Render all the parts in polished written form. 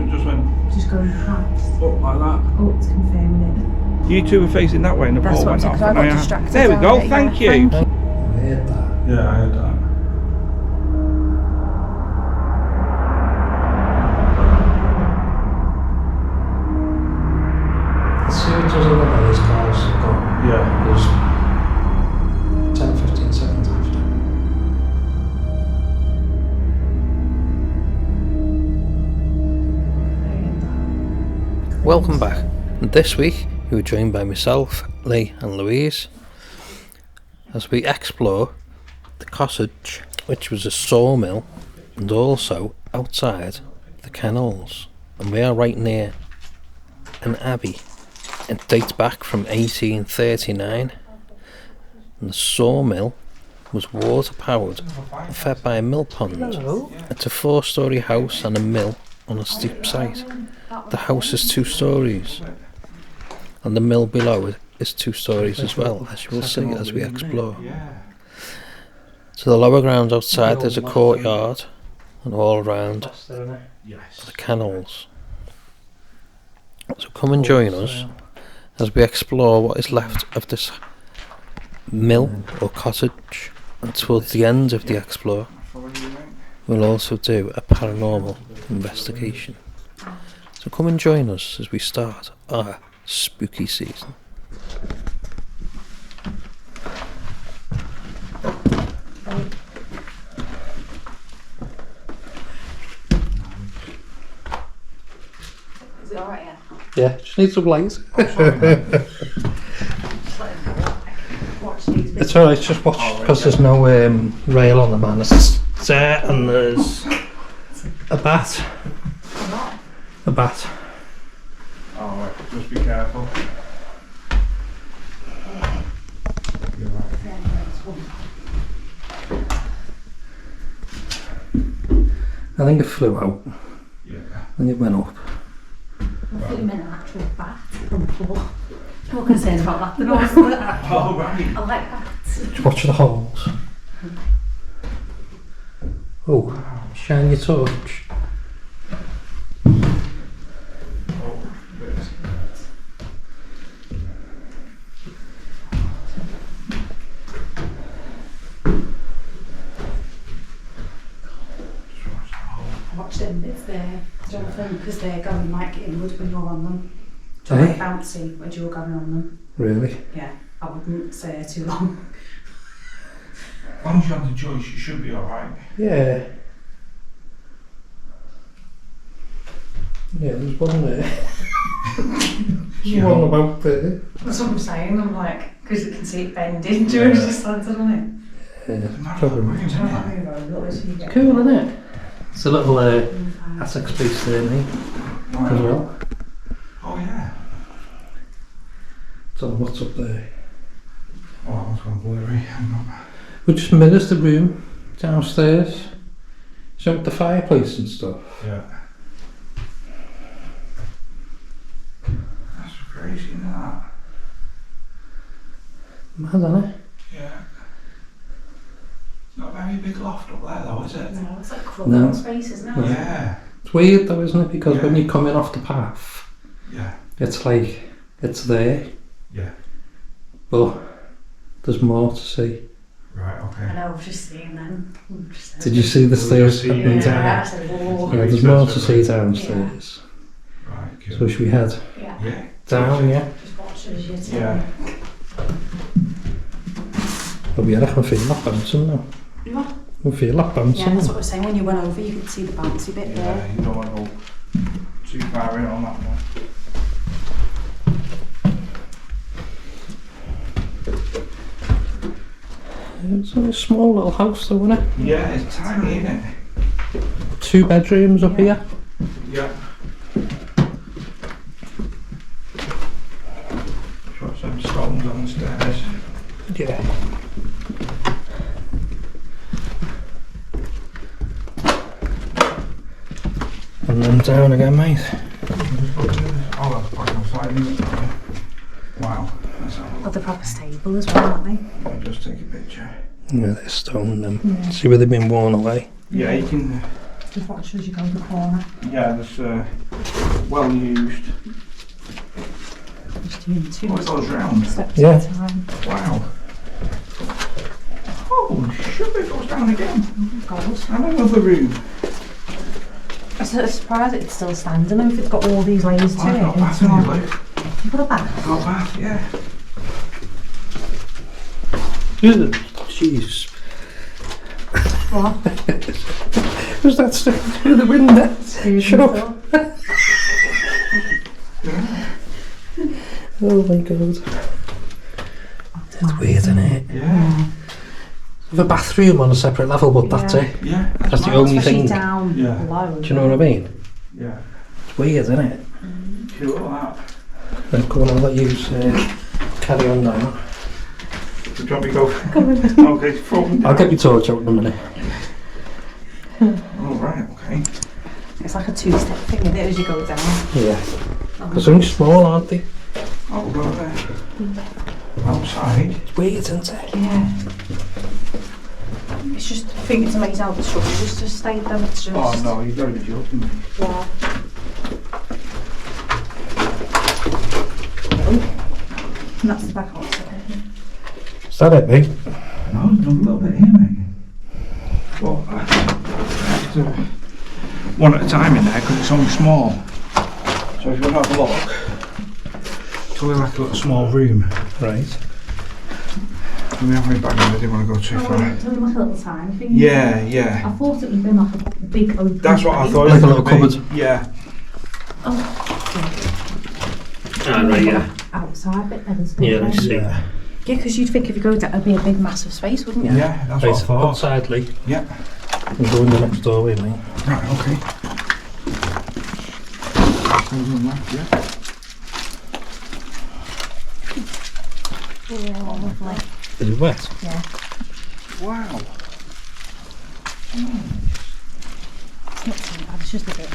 it just went... Just going past. Up like that. Oh, it's confirming it. You two were facing that way and the That's pole what went I'm off. saying, 'cause I got distracted. There we go, Yeah, thank you. thank you. I heard that. Yeah, I heard that. As soon as I look at these cars have got, Yeah. there's 10-15 seconds after. Welcome back. And this week you were joined by myself, Lee and Louise as we explore the cottage, which was a sawmill, and also outside the kennels. And we are right near an abbey. It dates back from 1839, and the sawmill was water powered and fed by a mill pond. Hello. It's a 4-storey house and a mill on a steep site. The house is 2 storeys, and the mill below it is 2 storeys as well, as you will see as we explore. To the lower grounds outside there's a courtyard, and all around the kennels. So come and join us as we explore what is left of this mill or cottage, and towards the end of the explore we'll also do a paranormal investigation. So come and join us as we start our spooky season. Is it alright, yeah? Yeah, just need some lights. Watch these It's alright, just watch, because there's no rail on the man. It's there, and there's a bat. A bat. Alright, just be careful. You're right. I think it flew out. Yeah. I think it went up. I thought you meant an actual bat from the floor. I'm not going to say anything about that. They're not actual. Oh, right. I like bats. Just watch the holes. Oh, shine your torch. Watch them bits there, Jonathan, because they're going like inward when you're on them. Eh? Like bouncy when you're going on them. Really? Yeah, I wouldn't stay too long. As long as you have the choice, you should be alright. Yeah. Yeah, there's one there. There's one about there. That's what I'm saying, I'm like, because you can see it bending, George just landed on it. Yeah, probably. I'm trying to move over a little bit so you get Cool, isn't it? It's a little attic space there, mate, as well. Oh, yeah. So what's up there? Oh, that's gone blurry. We just mirrors the room downstairs. So with the fireplace and stuff. Yeah. That's crazy, isn't that? Mad, isn't it? Yeah. It's not a very big loft up there though, is it? No, it's like No. crawling space, isn't it? Yeah. It's weird though, isn't it? Because when you're coming off the path, Yeah. it's like, it's there, Yeah. but there's more to see. Right, I okay. know, I've just seen them. Did you see the stairs see- up and down? Yeah, I said, whoa. Yeah, there's more to see downstairs. Right, cool. So should we head Yeah, Yeah. down, yeah? just watch as you tell Yeah. me. But we had a feel like bouncing now. What? We feel like bouncing. Yeah, that's what I was saying. When you went over, you could see the bouncy bit Yeah, there. you don't want to go too far in on that one. It's only a small little house though, isn't it? Yeah, it's tiny, isn't it? 2 bedrooms up here. Yeah. Got some stones on the stairs. Yeah. And then down again, mate. Oh, that's quite exciting, isn't it? Wow. Oh, they're proper stable as well, aren't they? I'll just take a picture. Yeah, they're stone them. See where they've been worn away. Yeah, you can. Just watch as you go in the corner. Yeah, there's well used. Just doing two Oh, it goes round. steps Yeah. at a time. Wow. Oh, shit, it goes down again. God. And another room. I'm so surprised it's still standing though, if it's got all these layers to I've it. got a bath It's in not- here, Luke. You've got a bath? I've got a bath, yeah. Jeez. What? Was that sticking through the window? Shut up. Oh my god. That's weird, isn't it? Yeah. The bathroom on a separate level, but that's Yeah. it. Yeah. That's the mad. only Especially thing. down Yeah. low. Do you know what I mean? Yeah. It's weird, isn't it? Cool, that. Then come on, I'll let you carry on now. Do you want me to go? Okay, from I'll get your torch out in a minute. Oh, right, okay. It's like a two-step thing, isn't it, as you go down? Yeah. Because they're only small, aren't they? Oh, we've got there. Outside. It's weird, isn't it? Yeah. It's just, I think it's amazing how the structures just stayed there. It's just... Oh, no, you've got to be joking me. Yeah. And that's the back also. Is that it, mate? No, there's a little bit here, mate. Well, I have to one at a time in there because it's only small. So if you want to have a look, it's only like a little small room. Right. Let me have my bag in, I didn't want to go too Oh, far. it's only like a little tiny thing. Yeah, I yeah. thought it would have been like a big open That's what I space. thought. Like it a was little gonna be. cupboard. Yeah. Oh, Ah, right, yeah. outside bit then, isn't Yeah, it? let's see. Yeah. Yeah, because you'd think if you go down, it'd be a big, massive space, wouldn't you? Yeah, that's what I Right, thought. outside, Lee. Yeah. And go in the next doorway, mate. Right, okay. Yeah. Oh, lovely. Is it wet? Yeah. Wow. It's not too bad, it's just a bit.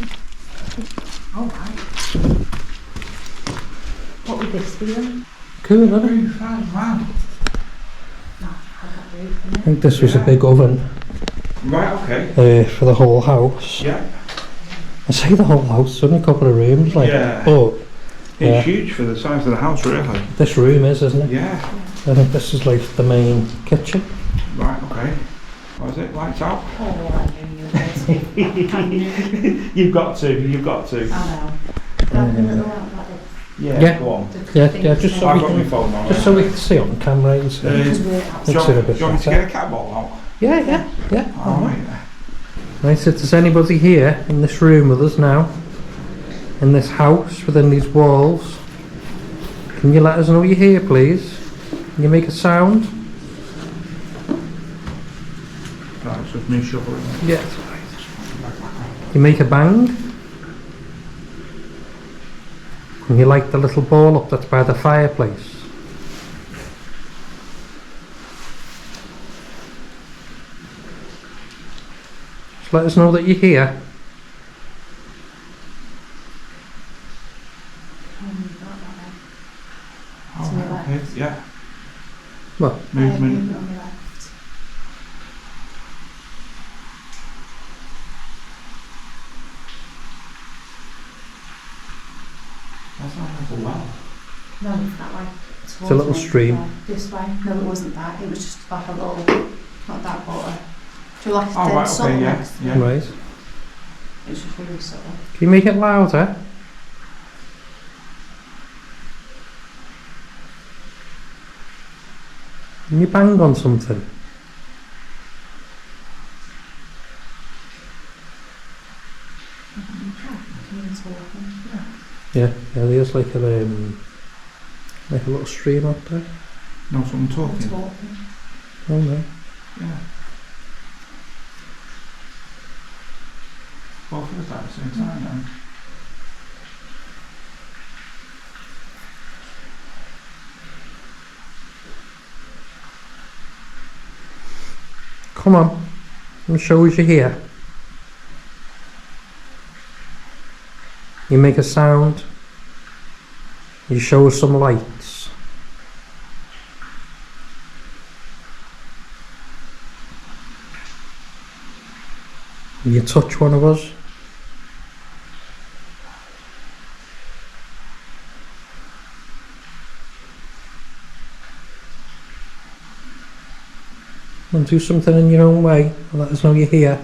Oh, right. What would this be then? Cool, isn't it? Roof, that's mad. No, I've got roof in I think this was a big oven Right, okay. for the whole house. Yeah. I say the whole house, only a couple of rooms, like. Yeah. But It's Yeah. huge for the size of the house, really. this room is, isn't it? Yeah. I think this is like the main kitchen. Right, okay. What is it? Lights out? Oh, I knew you would. I knew. You've got to, you've got to. I know. That little lamp like this. Yeah, Yeah. go on. Yeah, just so I've we got my can, phone on. just so we can see on camera. And see. Because we're Do outside. you Looks a want bit do you want me to better. get a cat ball out? Yeah. Alright. Right, so if there's anybody here in this room with us now, in this house, within these walls, can you let us know you're here, please? Can you make a sound? Right, so it's me shoveling. Yes. You make a bang? Can you light the little ball up that's by the fireplace? Just let us know that you're here. Alright, okay. Yeah. What? Movement. On the left. That's not like a well. No, it's that way. It's a little stream. This way. No, it wasn't that. It was just like a little, not that water. Do you like a Oh, dead right, salt okay, yeah. next to it? Yeah. Right. It was just really subtle. Can you make it louder? Can you bang on something? Yeah, there's like a little stream up there. No, someone talking. Oh no. Yeah. Both of us at the same time then. Come on, and show us you're here. You make a sound. You show us some lights. You touch one of us. and do something in your own way and let us know you're here.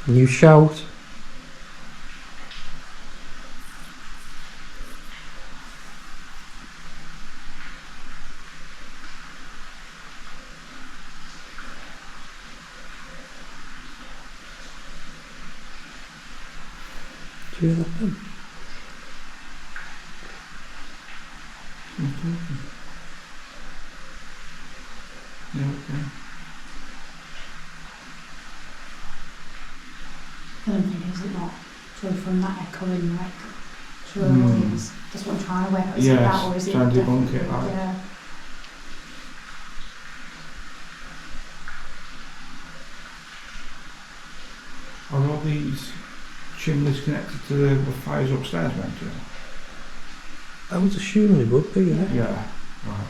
And you shout. Do you hear that then? Yeah, okay. I don't think is it not true from that echoing like true noise. That's what I'm trying to work out. Is it that or is it trying to debunk definitely- it, like. Yeah. Are all these chimneys connected to the fires upstairs, meant to? I was assuming it would be, yeah. Yeah. Right.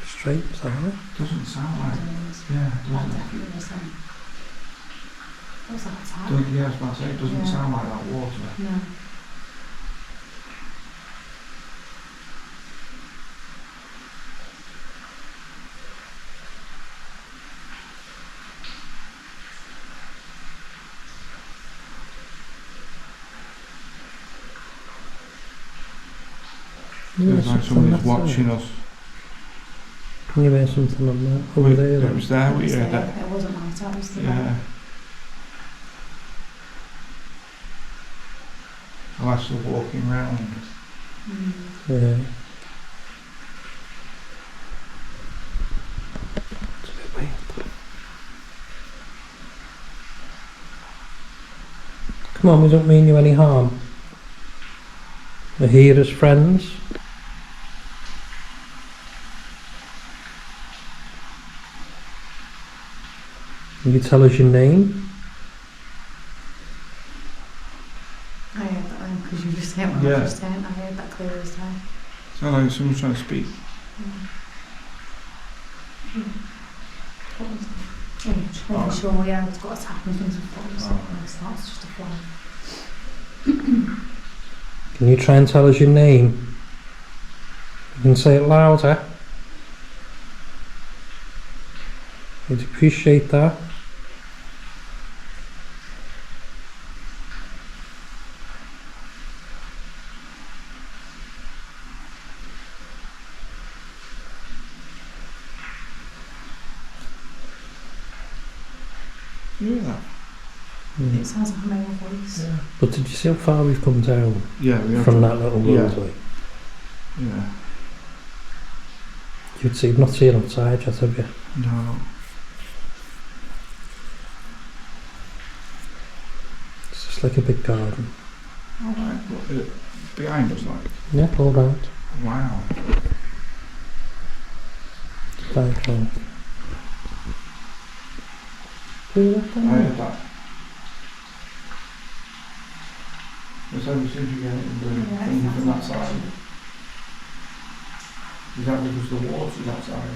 Straight, is that right? Doesn't sound like. That Yeah, doesn't it? definitely is then. What's that tap? Yeah, I was about to say, it doesn't Yeah. sound like that water. No. Feels like somebody's watching us. Can you hear something on there? Over there It then? was there, we It was heard there, that. it wasn't light out, it was the Yeah. I'm actually walking round. Yeah. It's a bit weird. Come on, we don't mean you any harm. We're here as friends. Can you tell us your name? I heard that then because you just hit when Yeah. I just turned. I heard that clear as day. Sounds like someone's trying to speak. What was that? Oh, just making sure, yeah, it's got a tap and things before it's it's just a fly. Can you try and tell us your name? You can say it louder. We'd appreciate that. You hear that? It sounds like a male voice. Yeah. But did you see how far we've come down Yeah, we have. from that little Yeah. roadway? Yeah. You'd see, you've not seen outside yet, have you? No. It's just like a big garden. Alright, what is it? Behind us, like? Yeah, all round. Wow. Like, do that I then? heard that. It's only seems to get it thingy from that side. Is that because the water's outside?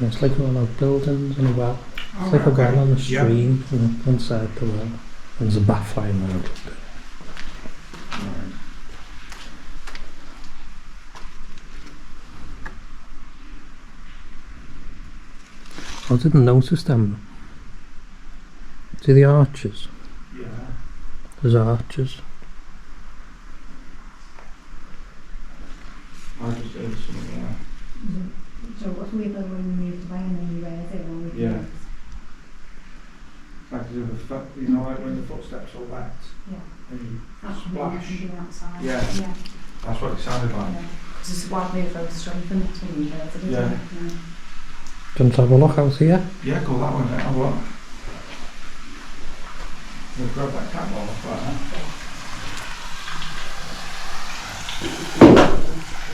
It's like one of those buildings and a well. It's like a well on the stream, you know, inside the well. And there's a bath line round. Right. I didn't notice them. See the arches? Yeah. There's arches. I just heard something there. So what's weird though when you moved away and then you raised it when we Yeah. Like as if a foot, you know, like when the footsteps are wet. Yeah. And you That's splash. from being outside. Yeah. Yeah. That's what it sounded like. Because it's why we go to strengthen it when you raise it, isn't Yeah. it? Do you want to have a look out here? Yeah, go that way, mate. Have a look. We'll grab that cap off there.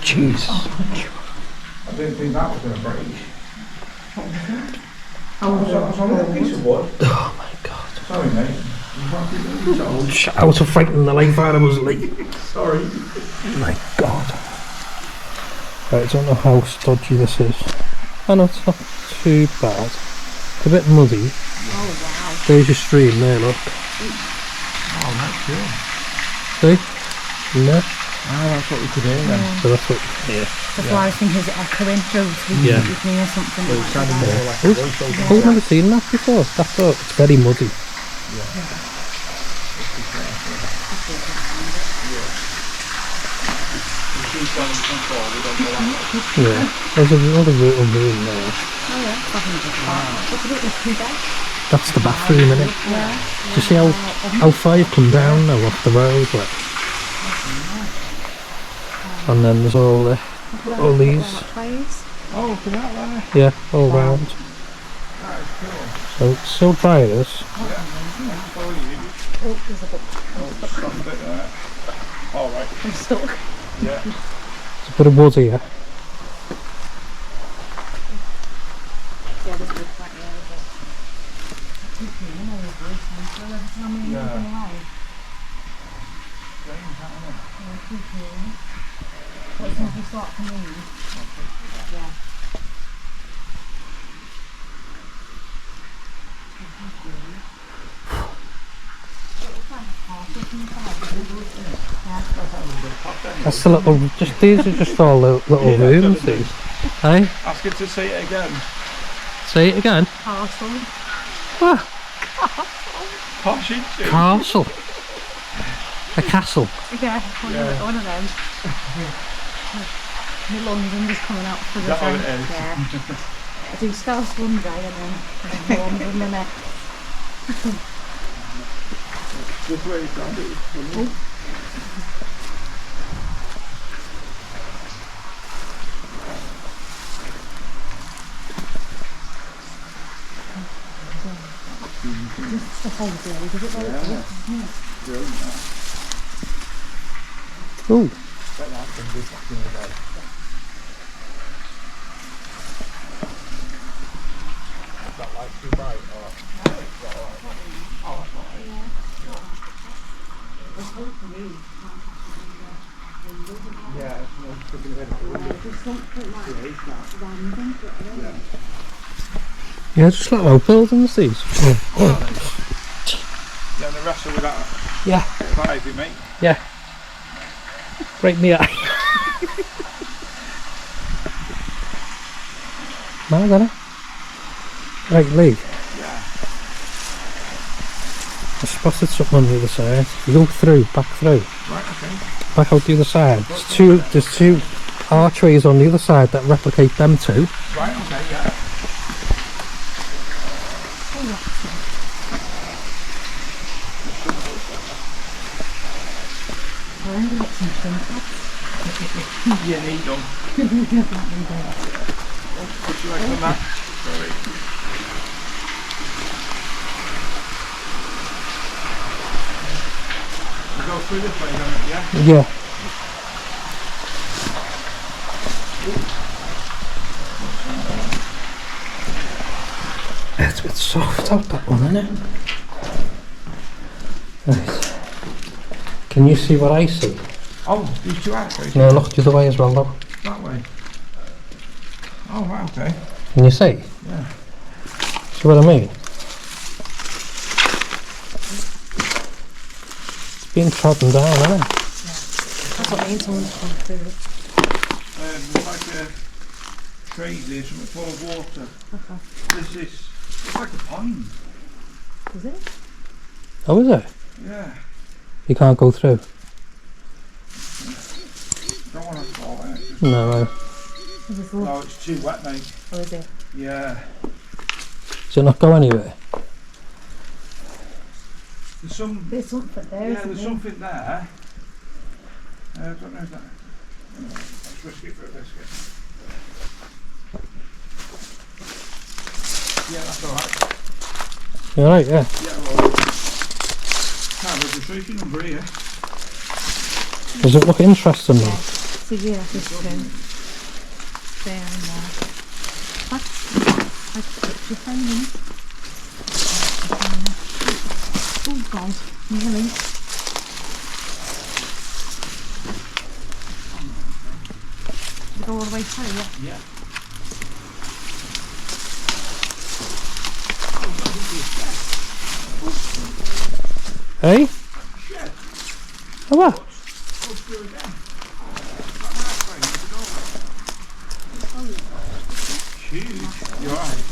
Jesus. I didn't think that was going to break. What was it? It's only a piece of wood. Oh my god. Sorry, mate. You can't keep it told. I was so frightened the life out of us, Lee. Sorry. My god. Right, I don't know how stodgy this is. Oh no, it's not too bad. It's a bit muddy. Oh wow. There's your stream there, look. Oh, that's good. See? No? Ah, that's what we could hear then. So that's what yeah. That's why I was thinking it's echoing through Yeah. with me or something Well, it like sounded that. more like a voiceover. I've never seen that before. That's all. It's very muddy. Yeah. There's another little room there. Oh yeah, what's a bit risky there? That's the bathroom, innit? Yeah. Do you see how far you've come down now off the road? Like? And then there's all these. Oh, look at that there. Yeah, all round. That is cool. So it's still dry this. Oh, there's a book. Oh, some bit there. All right. I'm stuck. Yeah. There's a bit of wood here. Yeah, there's a book right there. What as soon as we start to move? Yeah. That's the little. These are just all little rooms. These. Hey, Ask her to say it again. say it again. Castle. Ah, Posh, isn't she? castle. A castle. Yeah, one of them. My London is coming out for the That what time. it is? Yeah. I do Scouse one day and then London the next. This way it's done. It was funny. Just the whole day, is it like Yeah. Brilliant, that. Ooh. Bet that can be fucking bad. Is that light too bright or? No, it's alright. Oh, that's alright. Yeah, it's no sticking ahead of the window. Yeah, just like outbuildings. These. Yeah, and the rest of that Yeah. Tithe, mate. Yeah. Right in the eye. No, got it. Right, Lee. Yeah. I spotted something on the other side. You go through, back through, Right, okay. back out the other side. There's two archways on the other side that replicate them two. Right, okay, yeah. I'm going to get some things. Yeah, need them. Definitely do. Put your legs on that. Sorry. You go through this way, don't you? Yeah? Yeah. It's a bit soft out that one, isn't it? Right. Can you see what I see? Oh, these two archways. No, look the other way as well though. That way. Oh, right, okay. Can you see? Yeah. See what I mean? It's being trodden down, isn't it? That's what I mean, someone's come through. There's like a trade there, something full of water. Okay. This is, it's like a pond. Is it? Oh, is it? Yeah. You can't go through? Don't want to fall in it. No. Is this all? No, it's too wet, mate. Or is it? Yeah. Does it not go anywhere? There's some, There's something there, yeah, isn't there's there? something there. I don't know if that, let's risk it for a biscuit. Yeah, that's alright. You alright, yeah? Yeah, well, registration number here. Does it look interesting though? So yeah, there's two. There and there. That's like picture frame, isn't it? Oh god, nearly. Go all the way through, yeah? Yeah. Hey? Oh what? You're right.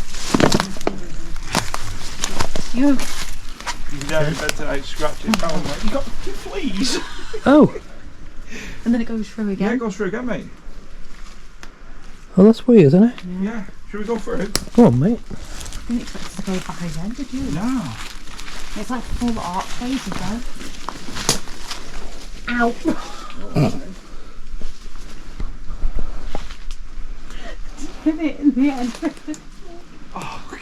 You. You're down in bed tonight scratching. Oh, mate. You got fleas. Oh. And then it goes through Yeah, again. it goes through again, mate. Oh, that's weird, isn't it? Yeah. Should we go through? Go on, mate. I didn't expect it to go back again, did you? No. It's like full archways as well. Ow! Did it in the end? Oh,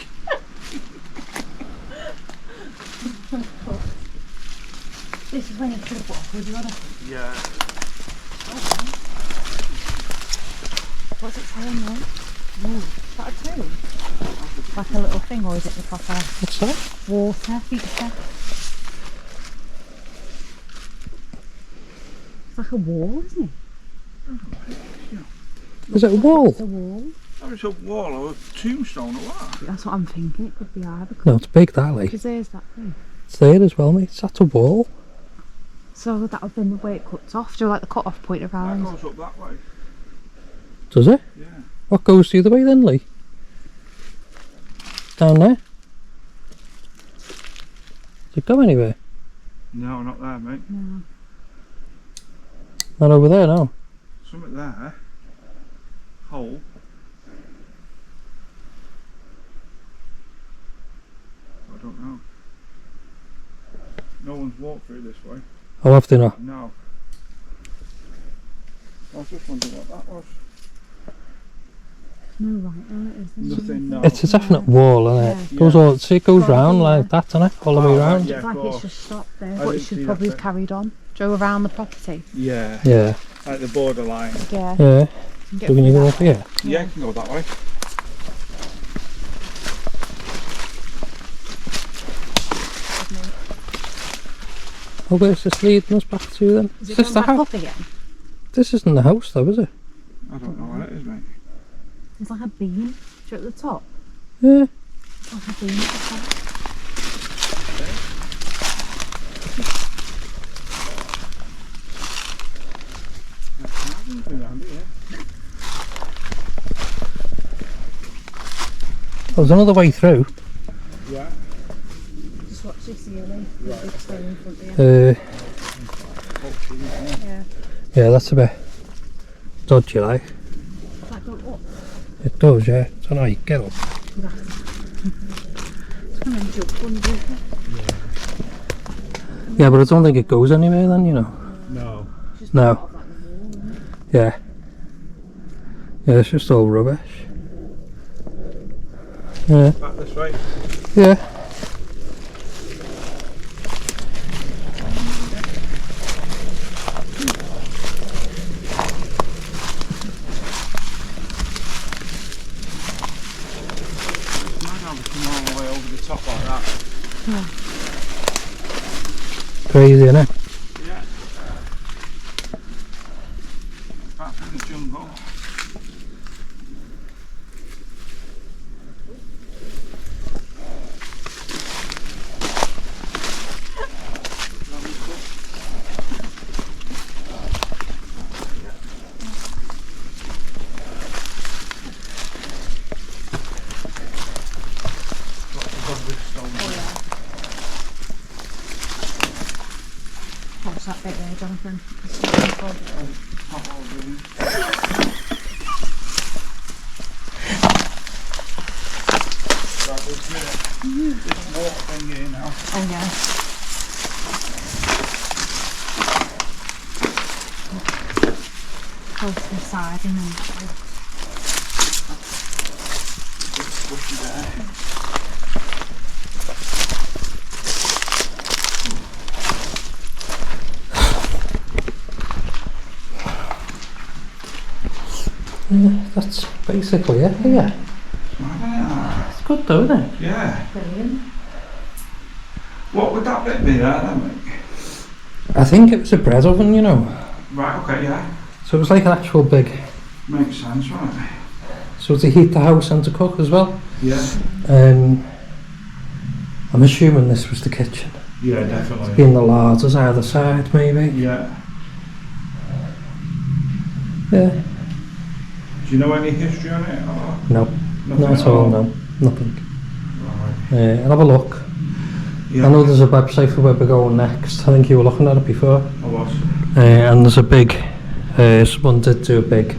This is when you could have put a hoodie on it. yeah. What's it saying now? Ooh, is that a tomb? Like a little thing, or is it the proper What's that? water feature? It's like a wall, isn't it? Is it a wall? It's a wall. That was a wall or a tombstone or what? That's what I'm thinking. It could be either. No, it's big that like. Because there's that thing. It's there as well, mate. That's a wall. So that would have been the way it cuts off. Do you like the cut off point That around? goes up that way. Does it? Yeah. What goes the other way then, Lee? Down there? Does it go anywhere? No, not there, mate. No. Not over there, no. Something there. Hole. I don't know. No one's walked through this way. I'll have to know. No. I was just wondering what that was. No, right, no, it isn't. Nothing, no. It's a definite wall, isn't it? Yeah. Goes all, see, it goes Well, round yeah. like that, doesn't it? All the way Oh, round. yeah. It's like of it's course. just stopped there, I but it didn't see should that probably have bit. carried on. Go around the property. Yeah. Yeah. Like the borderline. Yeah. Yeah. And get So can you through go that. up here? Yeah, you can go that way. Oh, where's this leading us back to then? Is Is it this going the back house? up again? This isn't the house though, is it? I don't know what it is, mate. It's like a beam. Do you at the top? Yeah. It's like a beam at the top. Around it, yeah. There's another way through. Yeah. Just watch this ceiling. The big stone in front of you. Yeah. Yeah, that's a bit dodgy, like. Does that go up? It does, yeah. I don't know how you get up. Right. It's going to jump under it. Yeah, but I don't think it goes anywhere then, you know. No. Just No. part of like the wall, isn't it? Yeah. Yeah, it's just all rubbish. Yeah. Back this way. Yeah. Mad how we come all the way over the top like that. Crazy, innit? Yeah. Back in the jungle. What's that bit there, Jonathan? This walk thing here now. Oh yeah. Close to the side and then that way. Bushy there. that's basically it here. It's good though, isn't it? Yeah. Brilliant. What would that bit be there then, mate? I think it was a bread oven, you know. Right, okay, yeah. So it was like an actual big... Makes sense, right? So to heat the house and to cook as well. Yeah. I'm assuming this was the kitchen. Yeah, definitely. Being the larders either side, maybe. Yeah. Yeah. Do you know any history on it? Or No. nothing Not at all, no. Nothing. Right. I'll have a look. Yeah. I know there's a website for where we're going next. I think you were looking at it before. I was. And there's a big... someone did do a big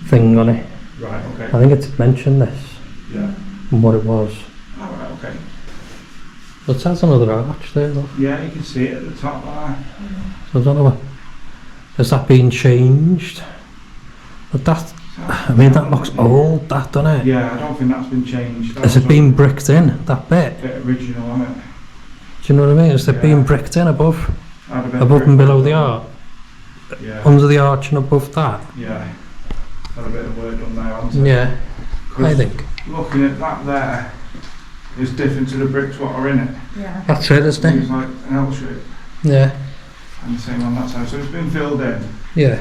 thing on it. Right, okay. I think it mentioned this Yeah. and what it was. Oh, right, okay. But that's another arch there, look. Yeah, you can see it at the top there. So I don't know what... Has that been changed? But that... I mean, that looks old, that, doesn't it? Yeah, I don't think that's been changed. That Has was it been bricked in, that bit? a bit original, hasn't it? Do you know what I mean? Has it Yeah. been bricked in above? Had a bit Above of and brick below work the done. arch? Yeah. Under the arch and above that? Yeah. Had a bit of work done there, hasn't it? Yeah, I 'Cause think. looking at that there is different to the bricks what are in it. Yeah. That's it, isn't It's it? like an L shape Yeah, and the same on that side. So it's been filled in yeah.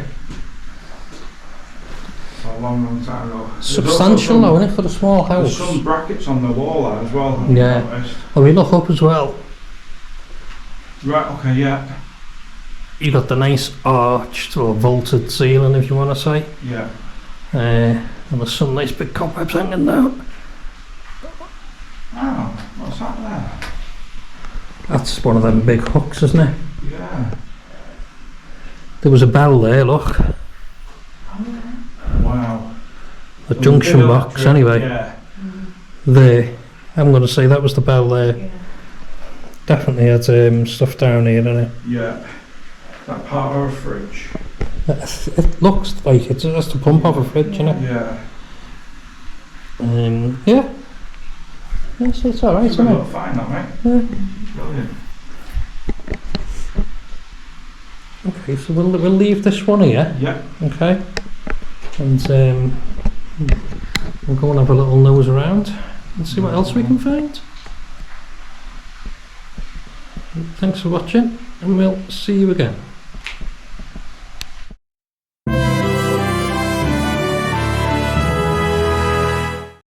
for a long, long time ago. There's Substantial also though, isn't it, for a small some, house? there's some brackets on the wall there as well. Have you Yeah. noticed? Well, we look up as well. Right, okay, yeah. You got the nice arched or vaulted ceiling, if you want to say. Yeah. And there's some nice big cobwebs hanging down. Oh, what's that there? That's one of them big hooks, isn't it? Yeah. There was a bell there, look. Wow. A junction Big box, electric, anyway. Yeah. There. I'm going to say that was the bell there. Yeah. Definitely had stuff down here, didn't it? Yeah. That part of a fridge. It looks like it's just a pump off a fridge, you know? Yeah. Yeah. Yeah, so it's alright, It's a isn't good it? little find that, mate. Yeah. Brilliant. Okay, so we'll leave this one here, Yeah. okay? And we'll go and have a little nose around and see what else we can find. Thanks for watching, and we'll see you again.